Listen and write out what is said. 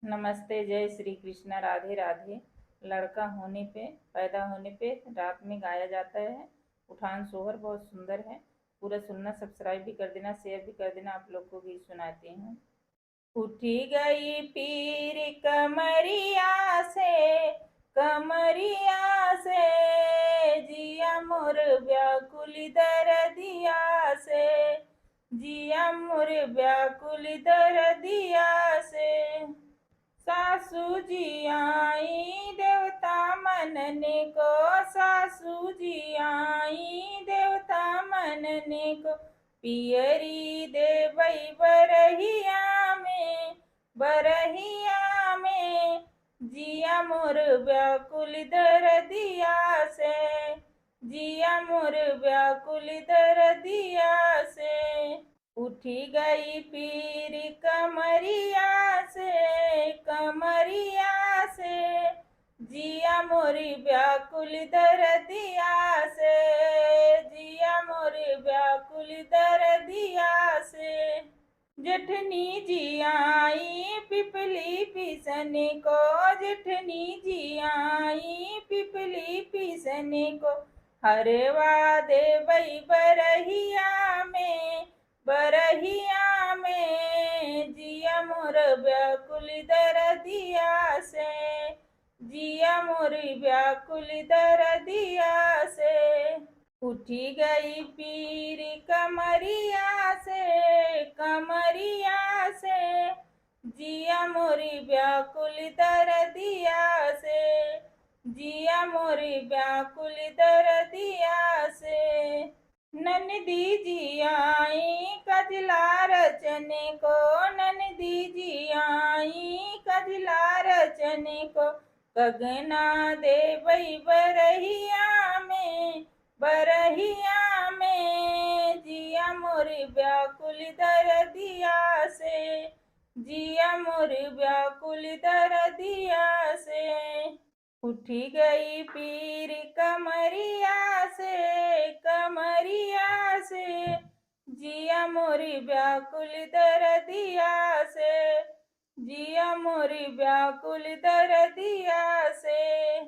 नमस्ते, जय श्री कृष्ण, राधे राधे। लड़का होने पे, पैदा होने पे रात में गाया जाता है उठान सोहर, बहुत सुंदर है। पूरा सुनना, सब्सक्राइब भी कर देना, शेयर भी कर देना। आप लोग को गीत सुनाती हूँ। उठी गई पीर कमरिया से, कमरिया से, जिया मोर व्याकुल दर्दिया से, जिया मोर व्याकुल दर्दिया से। सासू जी आई देवता मनने को, सासू जी आई देवता मनने को, पियरी देवई बरहिया में, बरहिया में, जिया मोर व्याकुल दर्दिया से, जिया मोर व्याकुल दर्दिया से। उठी गई पीर कमरिया से, कमरिया से, जिया मोरी व्याकुल दर्दिया से, जिया मोरी व्याकुल दर्दिया से। जेठनी जी आई पिपली पीसने को, जेठनी जी आई पिपली पीसने को, हरवा देवई बरहिया में, बरहिया में, जिया मोर व्याकुल दर्दिया से, जिया मोर व्याकुल दर्दिया से। उठी गई पीर कमरिया से, कमरिया से, जिया मोरी व्याकुल दर्दिया से, जिया मोरी व्याकुल दर्दिया से। ननदी जी आई कजला रचने को, ननदी जी आई कजला रचने को, कगना देवई बरहिया में, बरहिया में, जिया मोर व्याकुल दर्दिया से, जिया मोर व्याकुल दर्दिया से। उठी गई पीर कमरिया से, कमरिया से, जिया मोरी व्याकुल दर्दिया से, जिया मोरी व्याकुल दर्दिया से।